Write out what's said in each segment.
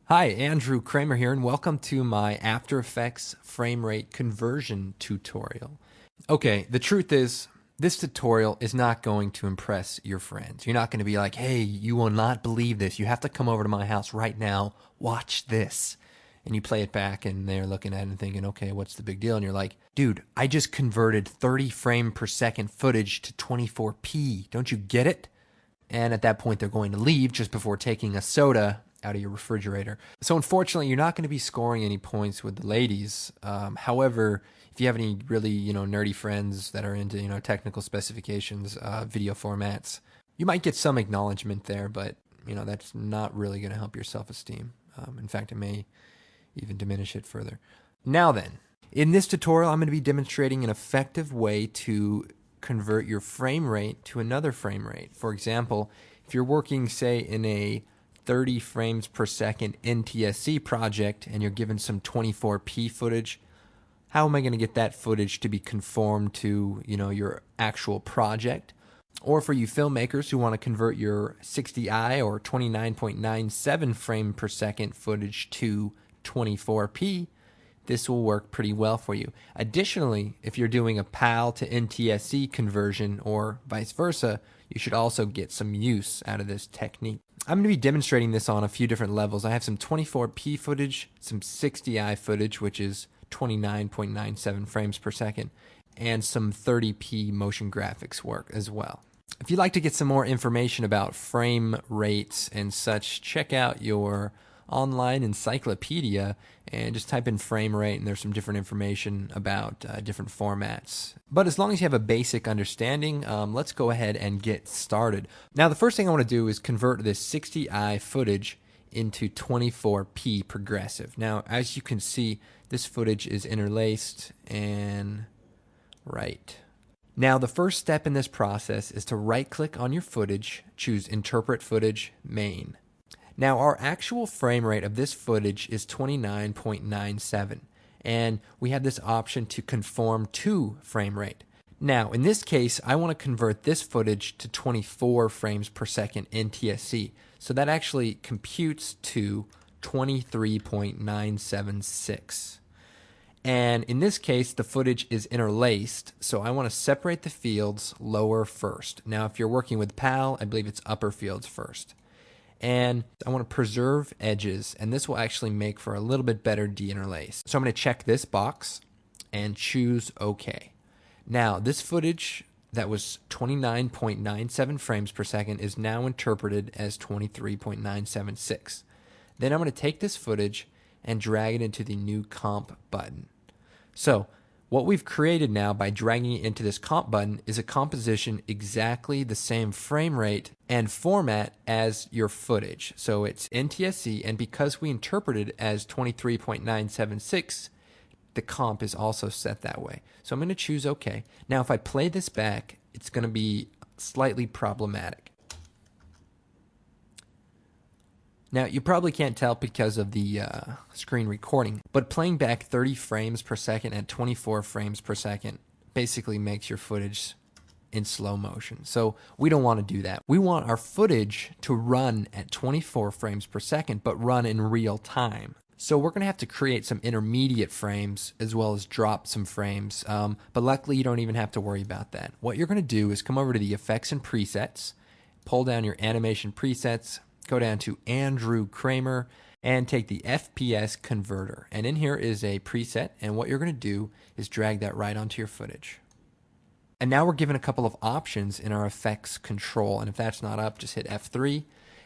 Hi, Andrew Kramer here, and welcome to my After Effects frame rate conversion tutorial. Okay, the truth is, this tutorial is not going to impress your friends. You're not going to be like, hey, you will not believe this. You have to come over to my house right now. Watch this. And you play it back, and they're looking at it and thinking, okay, what's the big deal? And you're like, dude, I just converted 30 frame per second footage to 24p. Don't you get it? And at that point, they're going to leave just before taking a soda out of your refrigerator. So unfortunately, you're not going to be scoring any points with the ladies. However, if you have any really, nerdy friends that are into, technical specifications, video formats, you might get some acknowledgement there, but, that's not really going to help your self-esteem. In fact, it may even diminish it further. Now then, in this tutorial, I'm going to be demonstrating an effective way to convert your frame rate to another frame rate. For example, if you're working, say, in a 30 frames per second NTSC project and you're given some 24p footage, how am I going to get that footage to be conformed to, your actual project? Or for you filmmakers who want to convert your 60i or 29.97 frame per second footage to 24p, this will work pretty well for you. Additionally, if you're doing a PAL to NTSC conversion or vice versa, you should also get some use out of this technique. I'm going to be demonstrating this on a few different levels. I have some 24p footage, some 60i footage, which is 29.97 frames per second, and some 30p motion graphics work as well. If you'd like to get some more information about frame rates and such, check out your online encyclopedia and just type in frame rate, and there's some different information about different formats. But as long as you have a basic understanding, let's go ahead and get started. Now, the first thing I want to do is convert this 60i footage into 24p progressive. Now, as you can see, this footage is interlaced and right. Now, the first step in this process is to right-click on your footage, choose Interpret Footage, Main. Now, our actual frame rate of this footage is 29.97, and we have this option to conform to frame rate. Now, in this case, I want to convert this footage to 24 frames per second NTSC, so that actually computes to 23.976. And in this case, the footage is interlaced, so I want to separate the fields lower first. Now, if you're working with PAL, I believe it's upper fields first. And I want to preserve edges, and this will actually make for a little bit better deinterlace. So I'm going to check this box and choose OK. Now, this footage that was 29.97 frames per second is now interpreted as 23.976. Then I'm going to take this footage and drag it into the new comp button. So what we've created now by dragging it into this comp button is a composition exactly the same frame rate and format as your footage. So it's NTSC, and because we interpreted it as 23.976, the comp is also set that way. So I'm going to choose OK. Now if I play this back, it's going to be slightly problematic. Now, you probably can't tell because of the screen recording, but playing back 30 frames per second at 24 frames per second basically makes your footage in slow motion. So we don't want to do that. We want our footage to run at 24 frames per second, but run in real time. So we're going to have to create some intermediate frames as well as drop some frames, but luckily you don't even have to worry about that. What you're going to do is come over to the Effects and Presets, pull down your Animation Presets, go down to Andrew Kramer, and take the FPS converter. And in here is a preset, and what you're going to do is drag that right onto your footage. And now we're given a couple of options in our effects control, and if that's not up, just hit F3,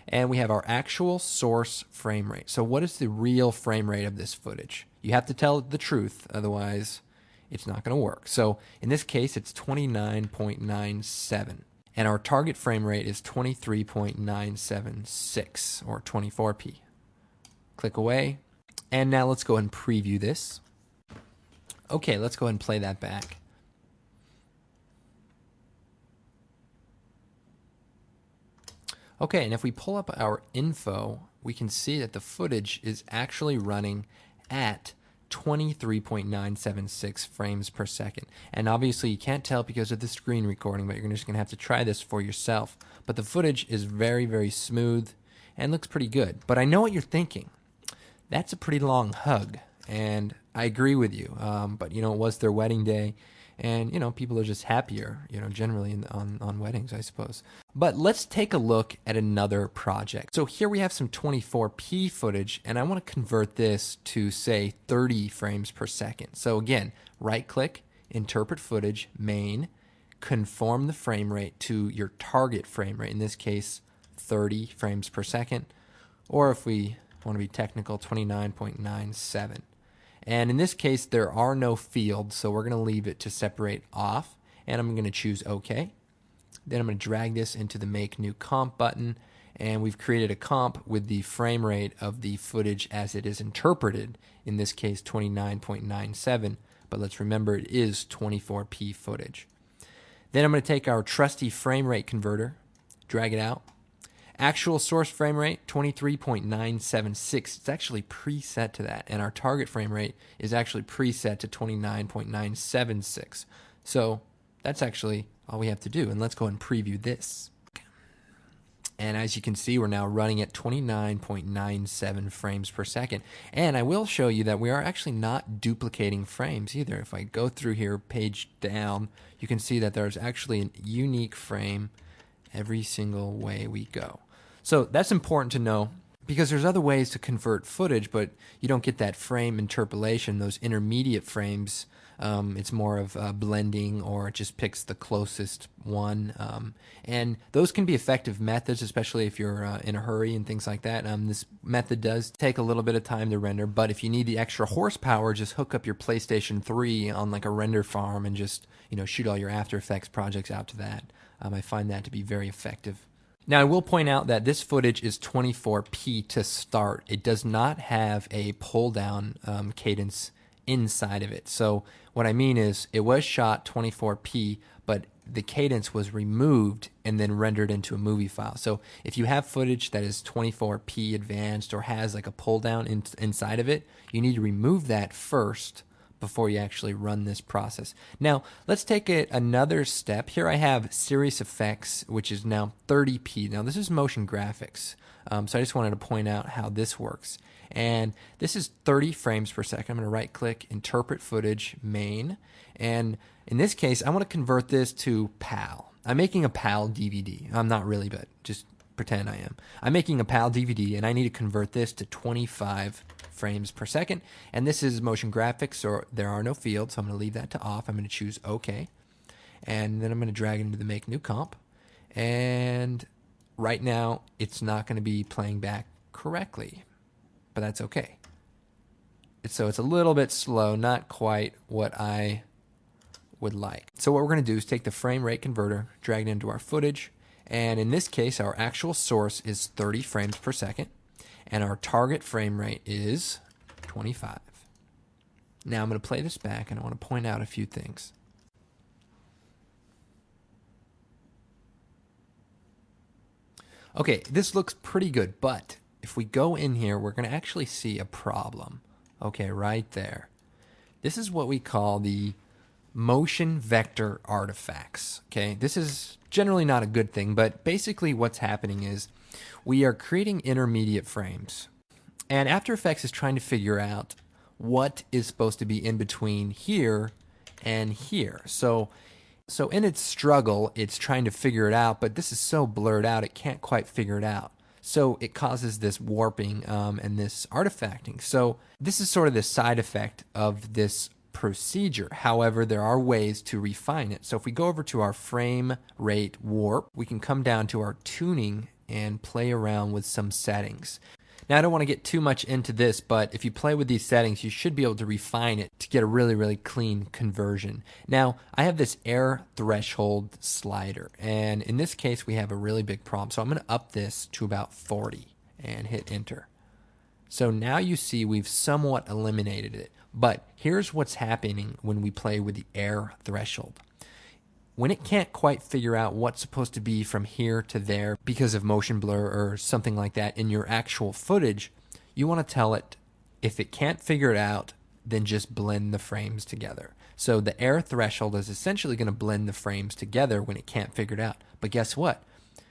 and we have our actual source frame rate. So what is the real frame rate of this footage? You have to tell the truth, otherwise it's not going to work. So in this case, it's 29.97. And our target frame rate is 23.976 or 24p. Click away. And now let's go ahead and preview this. Okay, let's go ahead and play that back. Okay, and if we pull up our info, we can see that the footage is actually running at 23.976 frames per second. And obviously you can't tell because of the screen recording, but you're just going to have to try this for yourself. But the footage is very, very smooth and looks pretty good. But I know what you're thinking. That's a pretty long hug, and I agree with you. But it was their wedding day, and people are just happier, generally on weddings, I suppose. But let's take a look at another project. So here we have some 24p footage, and I want to convert this to, say, 30 frames per second. So again, right-click, interpret footage, main, conform the frame rate to your target frame rate. In this case, 30 frames per second, or if we want to be technical, 29.97. And in this case, there are no fields, so we're going to leave it to separate off, and I'm going to choose OK. Then I'm going to drag this into the Make New Comp button, and we've created a comp with the frame rate of the footage as it is interpreted, in this case 29.97, but let's remember it is 24p footage. Then I'm going to take our trusty frame rate converter, drag it out. Actual source frame rate, 23.976. It's actually preset to that. And our target frame rate is actually preset to 29.976. So that's actually all we have to do. And let's go ahead and preview this. And as you can see, we're now running at 29.97 frames per second. And I will show you that we are actually not duplicating frames either. If I go through here, page down, you can see that there's actually a unique frame every single way we go. So that's important to know because there's other ways to convert footage, but you don't get that frame interpolation, those intermediate frames. It's more of blending, or it just picks the closest one. And those can be effective methods, especially if you're in a hurry and things like that. This method does take a little bit of time to render, but if you need the extra horsepower, just hook up your PlayStation 3 on like a render farm and just shoot all your After Effects projects out to that. I find that to be very effective. Now, I will point out that this footage is 24p to start. It does not have a pull-down cadence inside of it. So what I mean is it was shot 24p, but the cadence was removed and then rendered into a movie file. So if you have footage that is 24p advanced or has like a pull-down inside of it, you need to remove that first before you actually run this process. Now, let's take it another step. Here I have Series Effects, which is now 30p. Now, this is motion graphics. So I just wanted to point out how this works. And this is 30 frames per second. I'm going to right-click, interpret footage, main. And in this case, I want to convert this to PAL. I'm making a PAL DVD. I'm not really, but just pretend I am. I'm making a PAL DVD, and I need to convert this to 25 frames per second. And this is motion graphics, so there are no fields, so I'm going to leave that to off. I'm going to choose OK. And then I'm going to drag it into the Make New Comp. And right now, it's not going to be playing back correctly, but that's okay. So it's a little bit slow, not quite what I would like. So what we're going to do is take the frame rate converter, drag it into our footage, and in this case, our actual source is 30 frames per second, and our target frame rate is 25. Now I'm going to play this back, and I want to point out a few things. Okay, this looks pretty good, but if we go in here, we're going to actually see a problem. Okay, right there. This is what we call the motion vector artifacts. Okay, this is generally not a good thing, but basically what's happening is we are creating intermediate frames, and After Effects is trying to figure out what is supposed to be in between here and here. So in its struggle, it's trying to figure it out, but this is so blurred out, it can't quite figure it out. So it causes this warping and this artifacting. So this is sort of the side effect of this procedure. However, there are ways to refine it. So if we go over to our frame rate warp, we can come down to our tuning and play around with some settings. Now, I don't want to get too much into this, but if you play with these settings, you should be able to refine it to get a really, really clean conversion. Now, I have this air threshold slider, and in this case, we have a really big problem. So I'm going to up this to about 40 and hit enter. So now you see we've somewhat eliminated it, but here's what's happening when we play with the air threshold. When it can't quite figure out what's supposed to be from here to there because of motion blur or something like that in your actual footage, you want to tell it, if it can't figure it out, then just blend the frames together. So the air threshold is essentially going to blend the frames together when it can't figure it out. But guess what?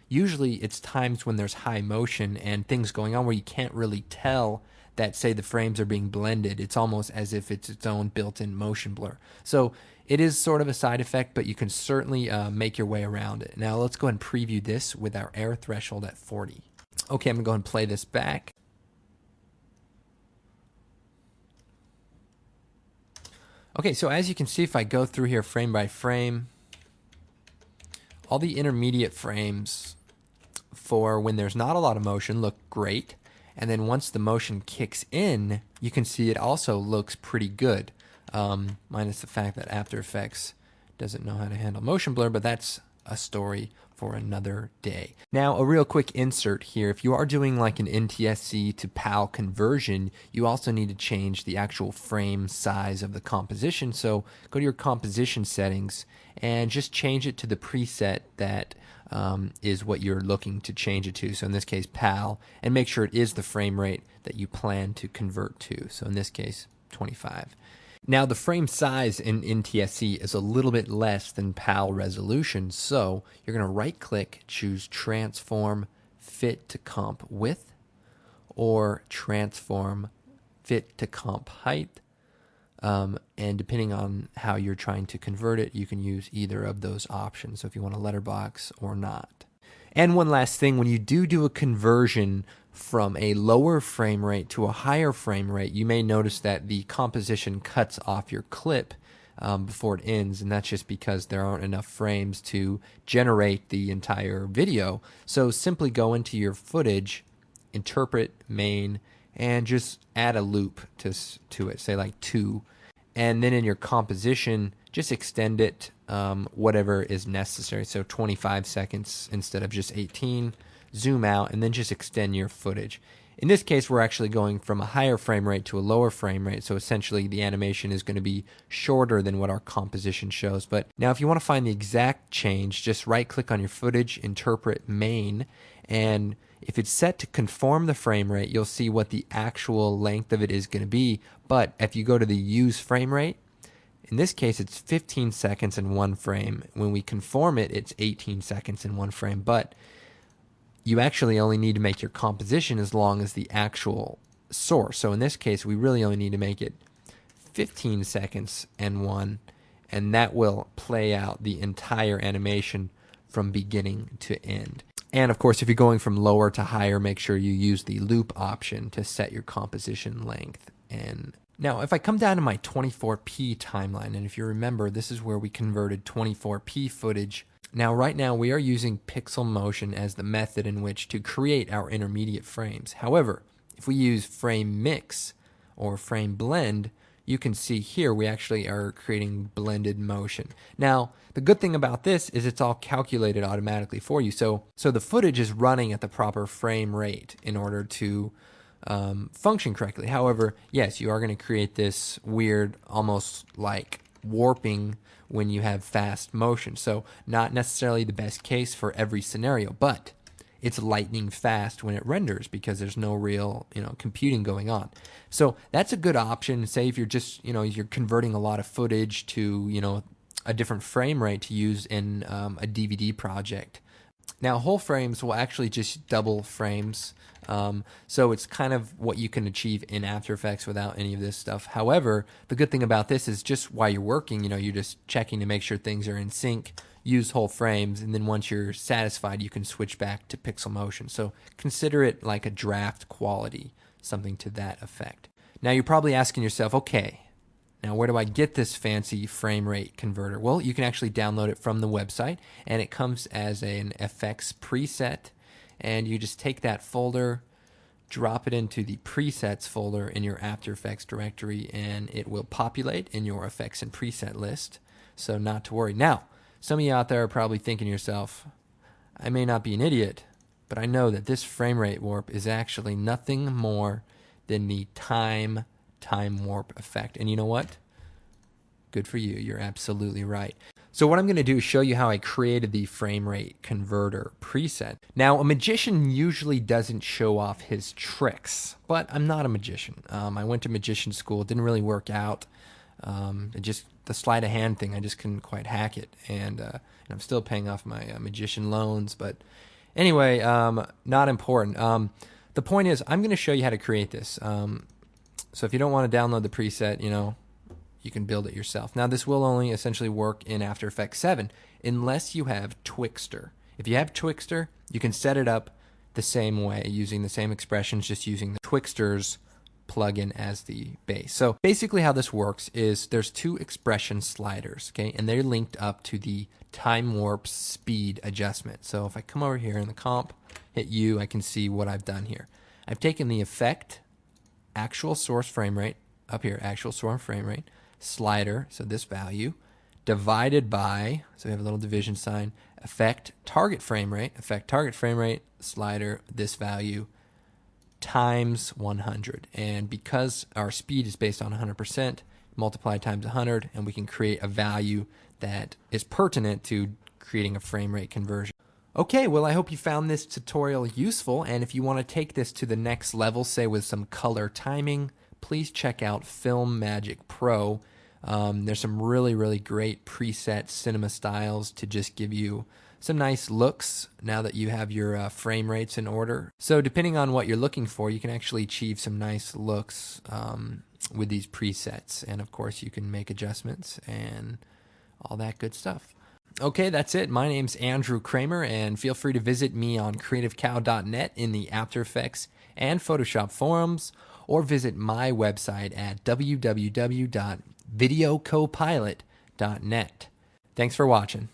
Usually it's times when there's high motion and things going on where you can't really tell that say the frames are being blended, it's almost as if it's its own built-in motion blur. So it is sort of a side effect, but you can certainly make your way around it. Now let's go ahead and preview this with our error threshold at 40. Okay, I'm gonna go ahead and play this back. Okay, so as you can see, if I go through here frame by frame, all the intermediate frames for when there's not a lot of motion look great. And then once the motion kicks in, you can see it also looks pretty good. Minus the fact that After Effects doesn't know how to handle motion blur, but that's a story for another day. Now, a real quick insert here. If you are doing like an NTSC to PAL conversion, you also need to change the actual frame size of the composition. So go to your composition settings and just change it to the preset that is what you're looking to change it to. So in this case, PAL, and make sure it is the frame rate that you plan to convert to. So in this case, 25. Now the frame size in NTSC is a little bit less than PAL resolution, so you're going to right click, choose Transform Fit to Comp Width or Transform Fit to Comp Height. And depending on how you're trying to convert it, you can use either of those options. So if you want a letterbox or not. And one last thing, when you do a conversion from a lower frame rate to a higher frame rate, you may notice that the composition cuts off your clip before it ends, and that's just because there aren't enough frames to generate the entire video. So simply go into your footage, interpret main, and just add a loop to it, say like 2. And then in your composition, just extend it whatever is necessary. So 25 seconds instead of just 18. Zoom out, and then just extend your footage. In this case, we're actually going from a higher frame rate to a lower frame rate, so essentially the animation is going to be shorter than what our composition shows. But now if you want to find the exact change, just right-click on your footage, interpret main, and if it's set to conform the frame rate, you'll see what the actual length of it is going to be. But if you go to the use frame rate, in this case, it's 15 seconds in one frame. When we conform it, it's 18 seconds in one frame. But you actually only need to make your composition as long as the actual source. So in this case, we really only need to make it 15 seconds and one, and that will play out the entire animation from beginning to end. And of course, if you're going from lower to higher, make sure you use the loop option to set your composition length. And now if I come down to my 24p timeline, and if you remember, this is where we converted 24p footage. Now, right now, we are using pixel motion as the method in which to create our intermediate frames. However, if we use frame mix or frame blend, you can see here we actually are creating blended motion. Now, the good thing about this is it's all calculated automatically for you. So the footage is running at the proper frame rate in order to function correctly. However, yes, you are going to create this weird, almost like warping when you have fast motion. So not necessarily the best case for every scenario, but it's lightning fast when it renders because there's no real, computing going on. So that's a good option. Say if you're just, you're converting a lot of footage to, a different frame rate to use in a DVD project. Now, whole frames will actually just double frames. So it's kind of what you can achieve in After Effects without any of this stuff. However, the good thing about this is just while you're working, you're just checking to make sure things are in sync, use whole frames, and then once you're satisfied, you can switch back to pixel motion. So consider it like a draft quality, something to that effect. Now, you're probably asking yourself, okay, now where do I get this fancy frame rate converter? Well, you can actually download it from the website, and it comes as an FX preset. And you just take that folder, drop it into the presets folder in your After Effects directory, and it will populate in your effects and preset list. So not to worry. Now, some of you out there are probably thinking to yourself, I may not be an idiot, but I know that this frame rate warp is actually nothing more than the time warp effect. And you know what? Good for you. You're absolutely right. So what I'm going to do is show you how I created the frame rate converter preset. Now, a magician usually doesn't show off his tricks, but I'm not a magician. I went to magician school. It didn't really work out. The sleight of hand thing, I just couldn't quite hack it. And I'm still paying off my magician loans. But anyway, not important. the point is, I'm going to show you how to create this. So if you don't want to download the preset, you can build it yourself. Now, this will only essentially work in After Effects 7 unless you have Twixtor. If you have Twixtor, you can set it up the same way using the same expressions, just using the Twixtor's plugin as the base. So basically how this works is there's two expression sliders, okay, and they're linked up to the time warp speed adjustment. So if I come over here in the comp, hit U, I can see what I've done here. I've taken the effect, actual source frame rate, up here, actual source frame rate, slider, so this value, divided by, so we have a little division sign, effect target frame rate, slider, this value, times 100. And because our speed is based on 100%, multiply times 100, and we can create a value that is pertinent to creating a frame rate conversion. Okay, well, I hope you found this tutorial useful, and if you want to take this to the next level, say with some color timing, please check out Film Magic Pro. There's some really, really great preset cinema styles to just give you some nice looks now that you have your frame rates in order. So depending on what you're looking for, you can actually achieve some nice looks with these presets. And of course, you can make adjustments and all that good stuff. Okay, that's it. My name's Andrew Kramer, and feel free to visit me on creativecow.net in the After Effects and Photoshop forums, or visit my website at www.videocopilot.net. Thanks for watching.